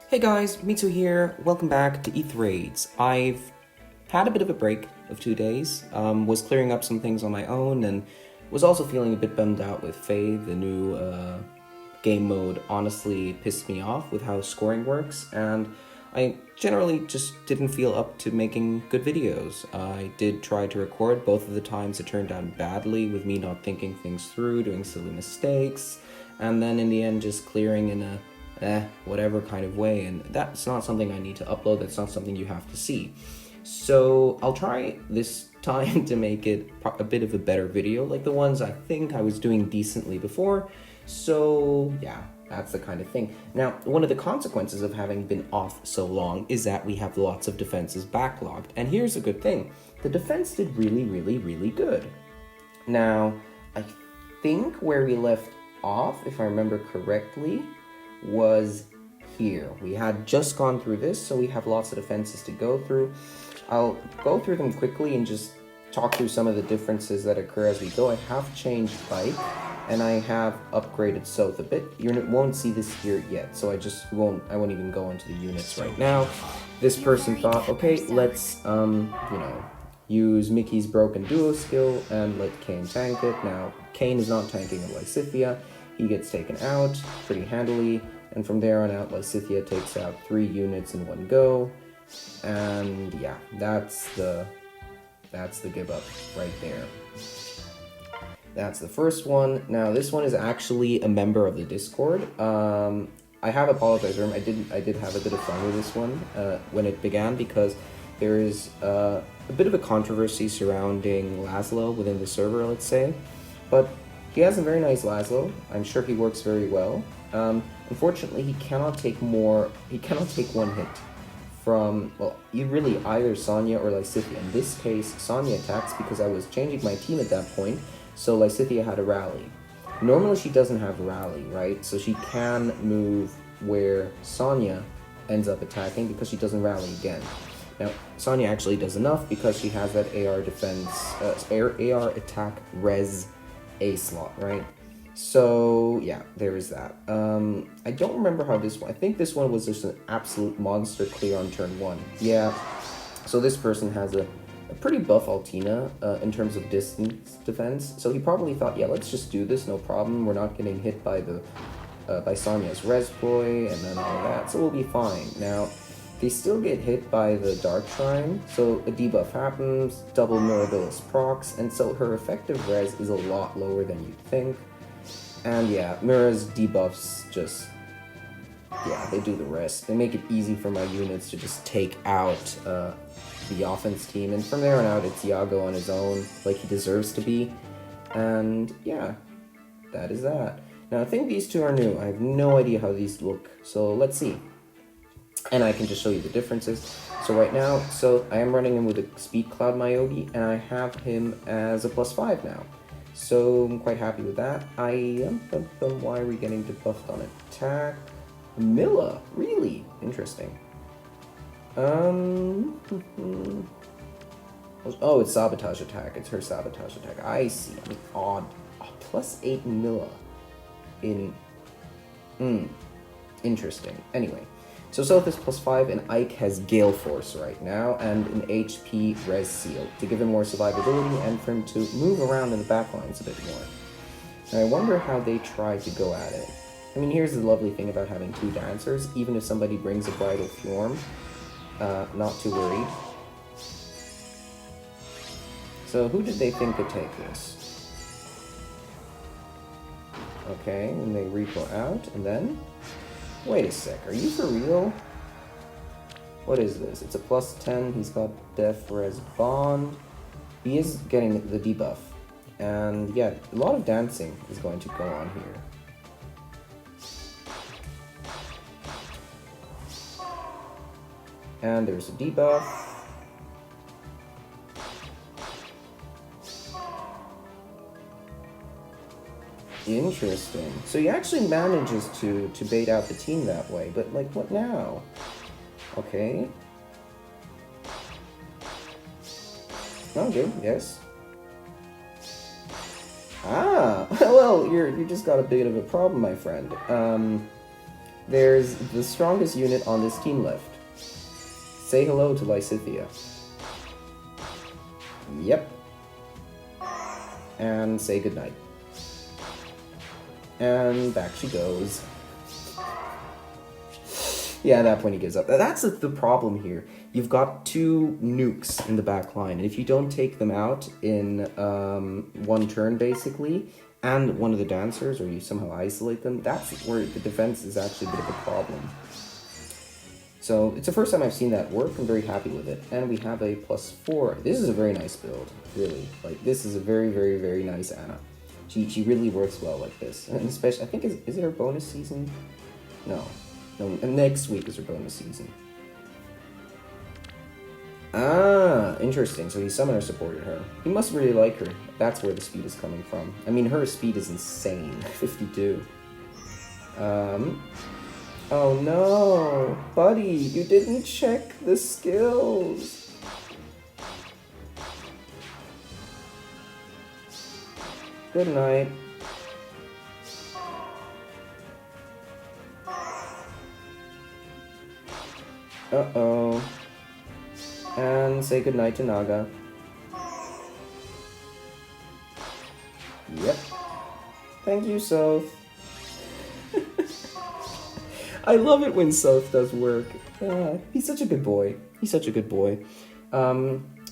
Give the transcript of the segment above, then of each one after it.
Hey guys, Mitsu here. Welcome back to ETH Raids. I've had a bit of a break of 2 days. Was clearing up some things on my own and was also feeling a bit bummed out with Faye. The new game mode honestly pissed me off with how scoring works, and I generally just didn't feel up to making good videos. I did try to record. Both of the times it turned out badly with me not thinking things through, doing silly mistakes, and then in the end just clearing in a whatever kind of way, and that's not something I need to upload, that's not something you have to see. So I'll try this time to make it a bit of a better video, like the ones I think I was doing decently before. So yeah, that's the kind of thing. Now, one of the consequences of having been off so long is that we have lots of defenses backlogged, and here's a good thing. The defense did really good. Now, I think where we left off, if I remember correctly, was here. We had just gone through this, so we have lots of defenses to go through. I'll go through them quickly and just talk through some of the differences that occur as we go. I have changed bike, and I have upgraded South a bit. You won't see this here yet, so I won't even go into the units right now. This person thought, okay, let's, use Mickey's broken duo skill and let Kane tank it. Now, Kane is not tanking a Lysithia. He gets taken out pretty handily, and from there on out, Lysithia takes out 3 units in one go, and yeah, that's the give up right there. That's the first one. Now, this one is actually a member of the Discord. I have apologized for him. I did have a bit of fun with this one when it began, because there is a bit of a controversy surrounding Laszlo within the server, let's say, but he has a very nice Laszlo. I'm sure he works very well. Unfortunately, he cannot take one hit from, well, either Sonya or Lysithia. In this case, Sonya attacks because I was changing my team at that point, so Lysithia had a rally. Normally she doesn't have a rally, right? So she can move where Sonya ends up attacking because she doesn't rally again. Now, Sonya actually does enough because she has that AR defense, AR attack res A slot, right? So yeah, there is that. I don't remember how this one, I think this one was just an absolute monster clear on turn 1. Yeah, so this person has a pretty buff Altina in terms of distance defense, so he probably thought, yeah, let's just do this, no problem, we're not getting hit by the by Sonya's res ploy and then all that, so we'll be fine. Now, they still get hit by the Dark Shrine, so a debuff happens, double Mirabilis procs, and so her effective res is a lot lower than you'd think. And yeah, Mira's debuffs just, yeah, they do the rest. They make it easy for my units to just take out the offense team, and from there on out, it's Iago on his own, like he deserves to be. And yeah, that is that. Now, I think these two are new. I have no idea how these look, so let's see. And I can just show you the differences. So right now, I am running him with a Speed Cloud Myogi, and I have him as a +5 now. So I'm quite happy with that. Why are we getting debuffed on attack? Milla, really? Interesting. Oh, it's Sabotage Attack. It's her Sabotage Attack. I see. I mean, odd. +8 Milla in... Interesting. Anyway. So Soph is +5, and Ike has Gale Force right now, and an HP Res Seal to give him more survivability and for him to move around in the backlines a bit more. And I wonder how they try to go at it. I mean, here's the lovely thing about having 2 dancers. Even if somebody brings a Bridal Form, not too worried. So who did they think could take this? Okay, and they repo out, and then... Wait a sec, are you for real? What is this? It's a +10, he's got Def Res Bond. He is getting the debuff. And yeah, a lot of dancing is going to go on here. And there's a debuff. Interesting. So he actually manages to bait out the team that way, but like, what now? Okay. Okay, yes. Ah, well, you just got a bit of a problem, my friend. there's the strongest unit on this team left. Say hello to Lysithia. Yep. And say goodnight. And back she goes. Yeah, at that point he gives up. That's the problem here. You've got two nukes in the back line, and if you don't take them out in one turn, basically, and one of the dancers, or you somehow isolate them, that's where the defense is actually a bit of a problem. So it's the first time I've seen that work. I'm very happy with it. And we have a +4. This is a very nice build, really. Like, this is a very, very, very nice Anna. She really works well like this. And especially, I think, is it her bonus season? No, next week is her bonus season. Ah, interesting. So he summoner supported her. He must really like her. That's where the speed is coming from. I mean, her speed is insane. 52. Oh no, buddy, you didn't check the skills. Good night. Uh-oh. And say goodnight to Naga. Yep. Thank you, Soth. I love it when Soth does work. He's such a good boy. He's such a good boy.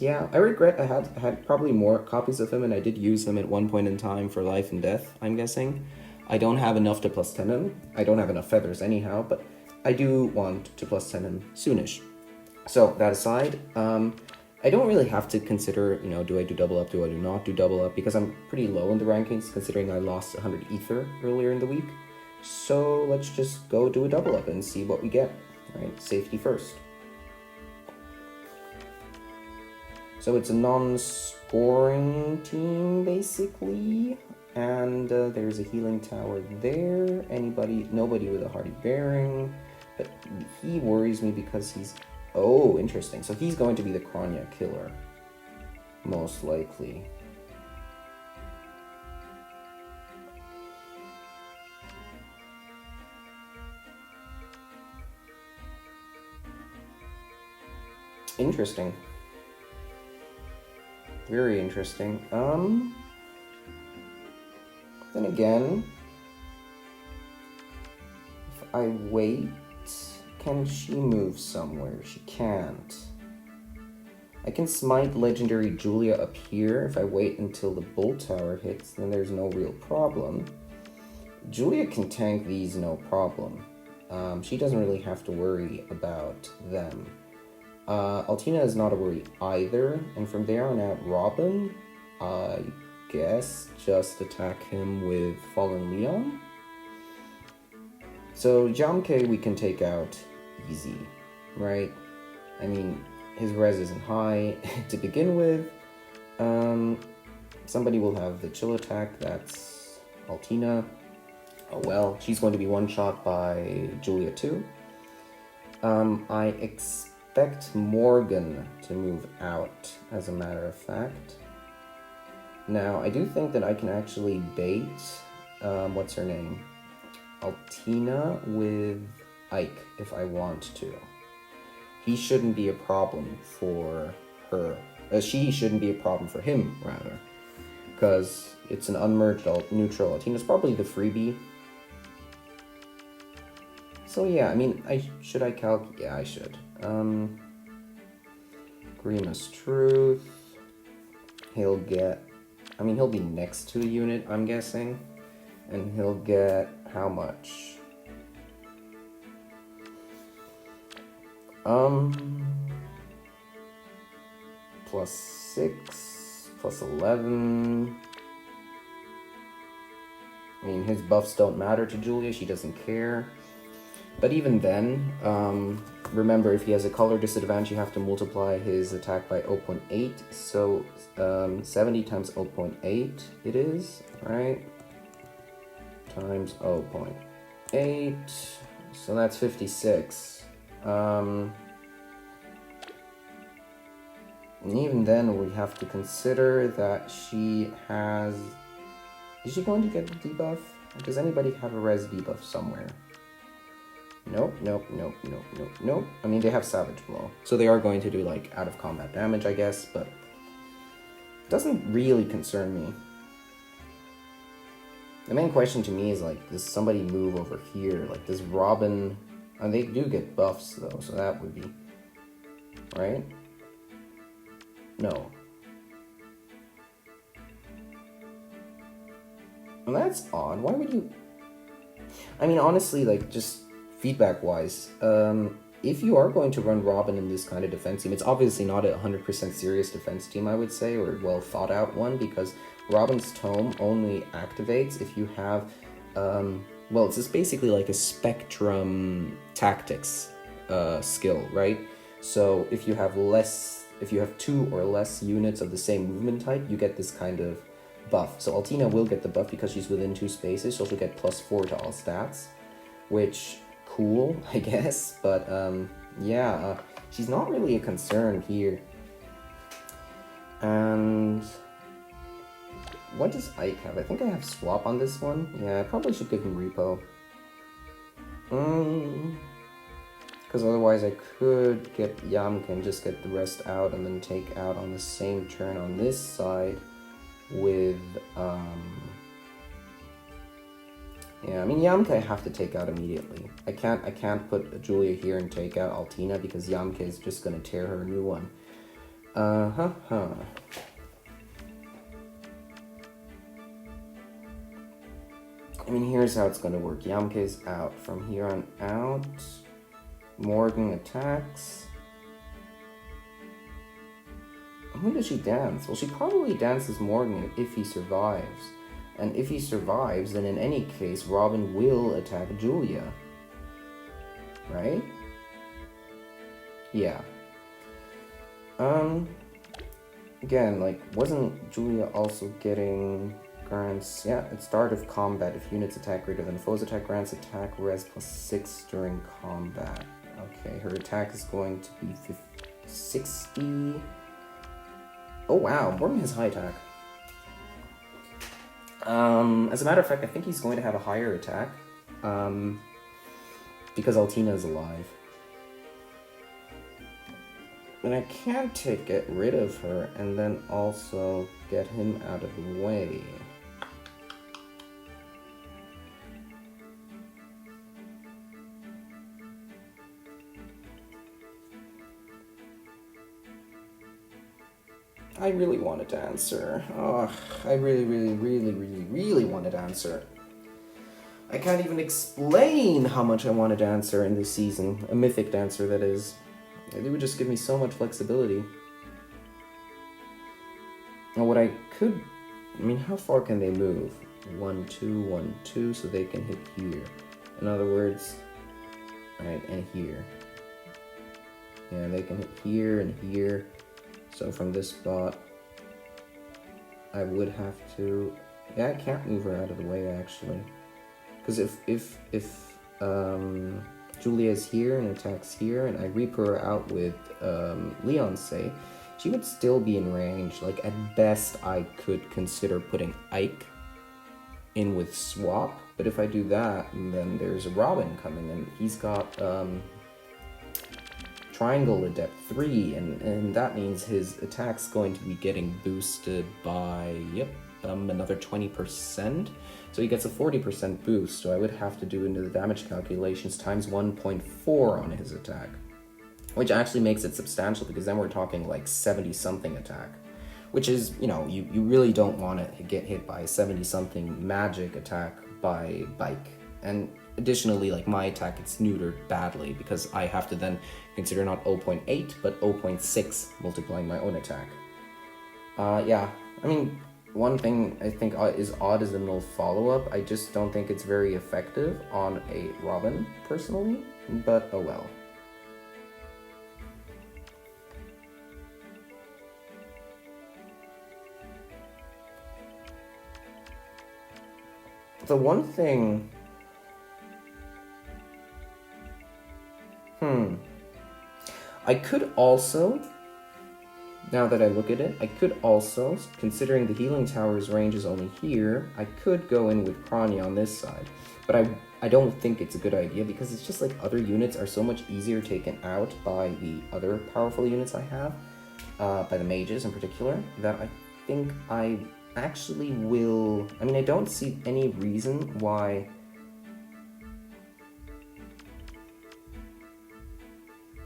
Yeah, I regret I had probably more copies of him, and I did use him at one point in time for life and death, I'm guessing. I don't have enough to +10 him. I don't have enough feathers anyhow, but I do want to +10 him soonish. So, that aside, I don't really have to consider, you know, do I do double up, do I do not do double up, because I'm pretty low in the rankings, considering I lost 100 ether earlier in the week. So let's just go do a double up and see what we get, right? Safety first. So it's a non-scoring team, basically. And there's a healing tower there. Nobody with a hardy bearing. But he worries me because he's... Oh, interesting. So he's going to be the Kronya killer, most likely. Interesting. Very interesting. Then again, if I wait, can she move somewhere? She can't. I can smite legendary Julia up here. If I wait until the bull tower hits, then there's no real problem. Julia can tank these no problem. She doesn't really have to worry about them. Altina is not a worry either, and from there on out, Robin, I guess, just attack him with Fallen Lyon. So Jamke we can take out easy, right? I mean, his res isn't high to begin with. Somebody will have the chill attack, that's Altina. Oh well, she's going to be one-shot by Julia too. I expect Morgan to move out, as a matter of fact. Now, I do think that I can actually bait, what's her name? Altina with Ike, if I want to. He shouldn't be a problem for her. She shouldn't be a problem for him, rather. Because it's an unmerged neutral. Altina's probably the freebie. So yeah, I mean, should I calc? Yeah, I should. Grimace Truth. He'll be next to a unit, I'm guessing. And he'll get how much? +6, +11. I mean, his buffs don't matter to Julia, she doesn't care. But even then, remember, if he has a color disadvantage, you have to multiply his attack by 0.8. So 70 times 0.8 it is, right? Times 0.8. So that's 56. And even then, we have to consider that she has... Is she going to get the debuff? Does anybody have a res debuff somewhere? Nope, nope, nope, nope, nope, nope. I mean, they have Savage Blow. So they are going to do, like, out of combat damage, I guess, but it doesn't really concern me. The main question to me is, like, does somebody move over here? Like, does Robin... And they do get buffs, though, so that would be... Right? No. Well, that's odd. Why would you... I mean, honestly, like, just feedback-wise, if you are going to run Robin in this kind of defense team, it's obviously not a 100% serious defense team, I would say, or a well-thought-out one, because Robin's Tome only activates if you have, well, it's just basically like a Spectrum Tactics skill, right? So if you have two or less units of the same movement type, you get this kind of buff. So Altina will get the buff because she's within 2 spaces, so she'll get +4 to all stats, which, cool, I guess, but yeah, she's not really a concern here. And what does Ike have? I think I have Swap on this one. Yeah, I probably should give him Repo. Because otherwise I could get Yamka and just get the rest out and then take out on the same turn on this side with, yeah, I mean, Yamka I have to take out immediately. I can't put Julia here and take out Altina because Yamka is just gonna tear her a new one. I mean, here's how it's gonna work. Yamka is out. From here on out, Morgan attacks. Who does she dance? Well, she probably dances Morgan if he survives. And if he survives, then in any case, Robin will attack Julia. Right? Yeah. Again, like, wasn't Julia also getting grants? Yeah, at start of combat, if units attack greater than foes attack, grants attack res +6 during combat. Okay, her attack is going to be 60. Oh wow, Morgan has high attack. As a matter of fact, I think he's going to have a higher attack, because Altina is alive. And I can get rid of her and then also get him out of the way. I really want a dancer. Oh, I really want a dancer. I can't even explain how much I want a dancer in this season. A mythic dancer, that is. They would just give me so much flexibility. And what I could... I mean, how far can they move? 1, 2, 1, 2, so they can hit here. In other words... Right, and here. Yeah, they can hit here and here. So from this spot, I would have to... Yeah, I can't move her out of the way, actually. Because if Julia's here and attacks here, and I reap her out with Lyon, say, she would still be in range. Like, at best, I could consider putting Ike in with Swap, but if I do that, then there's a Robin coming, and he's got Triangle Adept 3, and that means his attack's going to be getting boosted by, another 20%. So he gets a 40% boost, so I would have to do into the damage calculations times 1.4 on his attack. Which actually makes it substantial, because then we're talking like 70-something attack. Which is, you really don't want to get hit by a 70-something magic attack by Bike. And additionally, like, my attack gets neutered badly, because I have to then consider not 0.8, but 0.6 multiplying my own attack. Yeah, I mean... One thing I think is odd is the null follow-up. I just don't think it's very effective on a Robin, personally, but oh well. The one thing... I could also Now that I look at it, I could also, considering the healing tower's range is only here, I could go in with Kranya on this side. But I don't think it's a good idea because it's just like other units are so much easier taken out by the other powerful units I have, by the mages in particular, that I think I actually will... I mean, I don't see any reason why...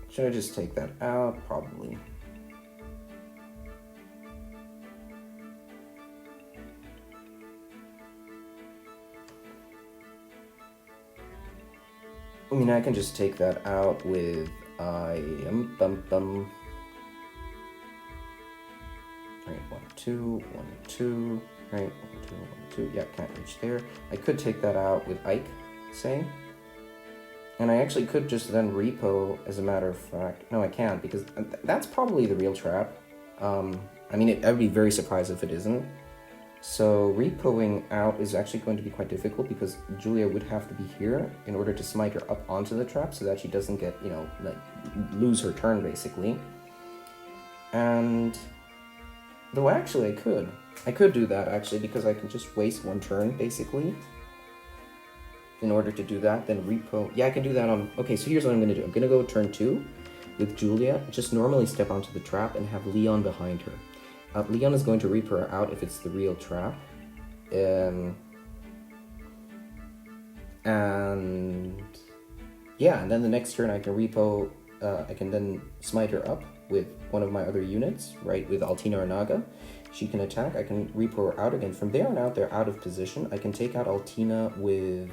Should I just take that out? Probably. I mean, I can just take that out with Right, 1, 2, 1, 2. Right, 1, 2, 1, 2. Yeah, can't reach there. I could take that out with Ike, say. And I actually could just then repo, as a matter of fact. No, I can't, because that's probably the real trap. I mean, I'd be very surprised if it isn't. So repoing out is actually going to be quite difficult because Julia would have to be here in order to smite her up onto the trap so that she doesn't get, you know, like, lose her turn, basically. And... though actually I could do that, actually, because I can just waste 1 turn, basically. In order to do that, then repo... yeah, I can do that on... okay, so here's what I'm going to do. I'm going to go turn 2 with Julia, just normally step onto the trap and have Lyon behind her. Lyon is going to repo her out if it's the real trap. And... yeah, and then the next turn I can repo... I can then smite her up with one of my other units, right, with Altina or Naga. She can attack, I can repo her out again. From there on out, they're out of position. I can take out Altina with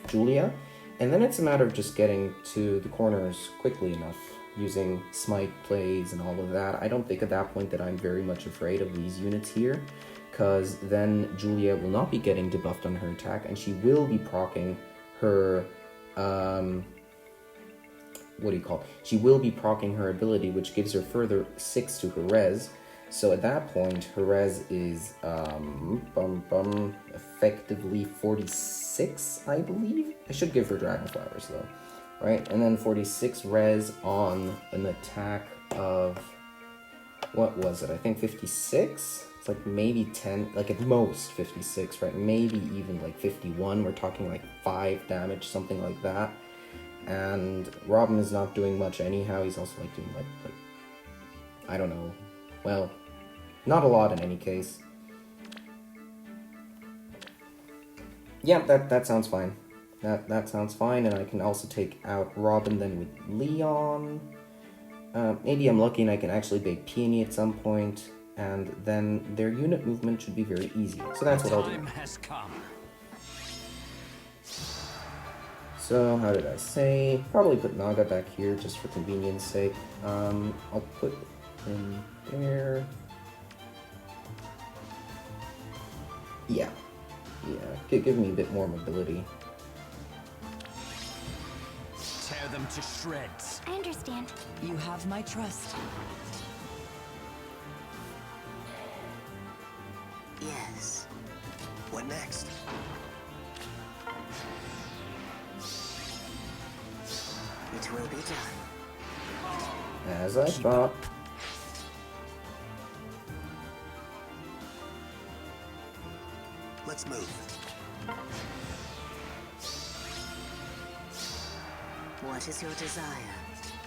Julia, and then it's a matter of just getting to the corners quickly enough, using smite plays and all of that. I don't think at that point that I'm very much afraid of these units here, because then Julia will not be getting debuffed on her attack, and she will be proccing her... what do you call it? She will be proccing her ability, which gives her further 6 to her res. So at that point, her res is effectively 46, I believe. I should give her Dragon Flowers though, right? And then 46 res on an attack of, what was it? I think 56. It's like maybe 10, like at most 56, right? Maybe even like 51. We're talking like 5 damage, something like that. And Robin is not doing much anyhow. He's also like doing like I don't know. Well, not a lot in any case. Yeah, that sounds fine. That sounds fine, and I can also take out Robin then with Lyon. Maybe I'm lucky and I can actually bait Peony at some point, and then their unit movement should be very easy. So that's what I'll do. So, how did I say? Probably put Naga back here just for convenience sake. I'll put in there. Yeah. Give me a bit more mobility. Tear them to shreds. I understand. You have my trust. Yes. What next? It will be done. As I thought. Let's move. What is your desire?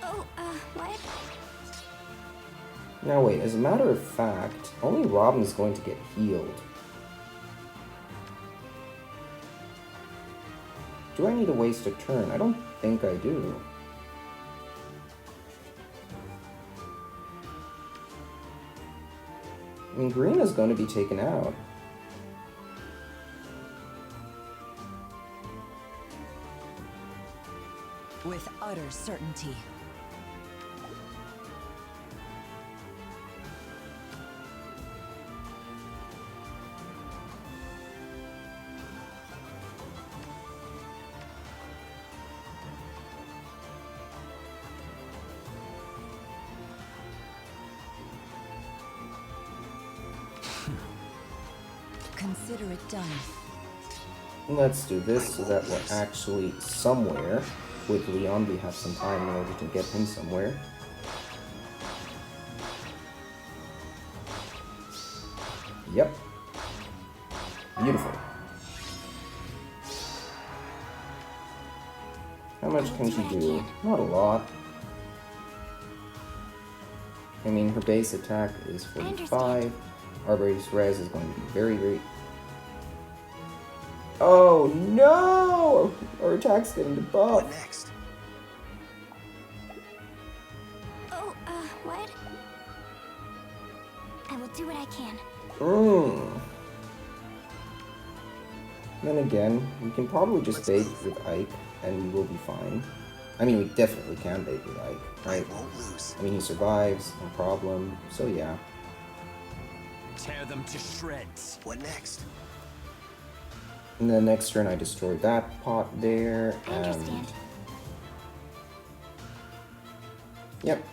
Oh, what? Now wait, as a matter of fact, only Robin is going to get healed. Do I need to waste a turn? I don't think I do. I mean, green is going to be taken out. With utter certainty. Consider it done. Let's do this so that we're actually somewhere. With Lyon, we have some time in order to get him somewhere. Yep. Beautiful. How much can she do? Not a lot. I mean, her base attack is 45. Our base res is going to be very, very... Oh no! Our attack's getting What debuffed. next? Oh, what? I will do what I can. Then again, we can probably just bait with Ike, and we will be fine. I mean, we definitely can bait with Ike, right? I won't lose. I mean, he survives, no problem, so yeah. Tear them to shreds. What next? And then next turn I destroy that pot there, I and... understand. Yep.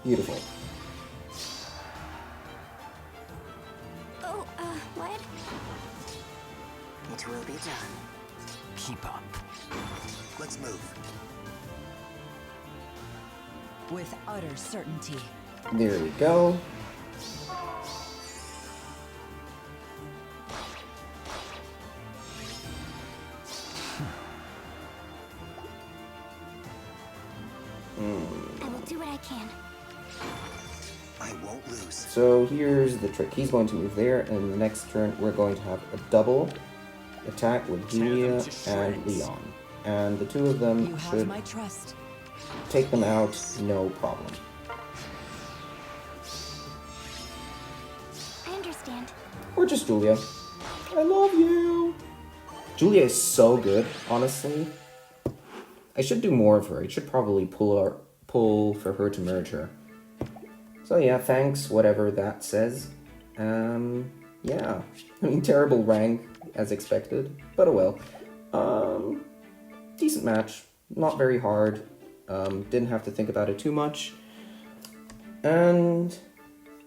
Beautiful. Oh, what? It will be done. Keep up. Let's move. With utter certainty. There we go. I will do what I can. I won't lose. So here's the trick. He's going to move there, and the next turn we're going to have a double attack with Julia and Lyon. And the two of them You have should my trust. take them out, no problem. I understand. Or just Julia. I love you! Julia is so good, honestly. I should do more of her. I should probably pull for her to merge her. So yeah, thanks, whatever that says. Yeah. I mean, terrible rank, as expected, but oh well. Decent match. Not very hard. Didn't have to think about it too much. And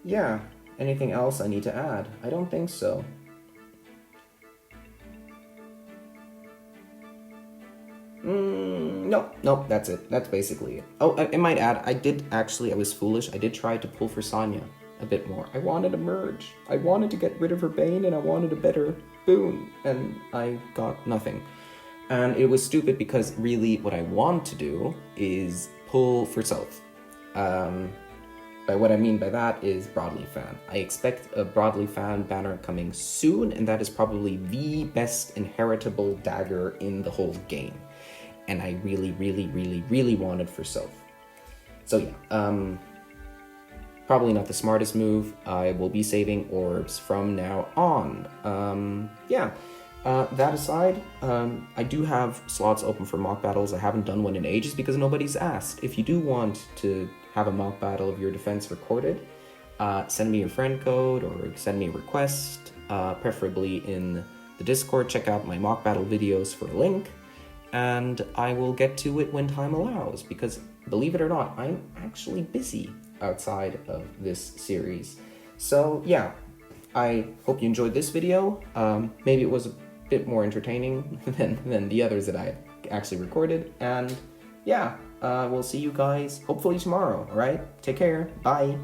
yeah, anything else I need to add? I don't think so. Nope, that's it. That's basically it. Oh, I might add, I was foolish. I did try to pull for Sonya a bit more. I wanted a merge. I wanted to get rid of her Bane, and I wanted a better boon, and I got nothing. And it was stupid because really what I want to do is pull for South. By what I mean by that is Broadly Fan. I expect a Broadly Fan banner coming soon, and that is probably the best inheritable dagger in the whole game. And I really, really, really, really wanted for South. So yeah, probably not the smartest move. I will be saving orbs from now on. That aside, I do have slots open for mock battles. I haven't done one in ages because nobody's asked. If you do want to have a mock battle of your defense recorded, send me your friend code or send me a request, preferably in the Discord. Check out my mock battle videos for a link, and I will get to it when time allows, because believe it or not, I'm actually busy outside of this series. So yeah, I hope you enjoyed this video. Maybe it was a bit more entertaining than the others that I actually recorded, and yeah, we'll see you guys hopefully tomorrow. All right, take care, bye.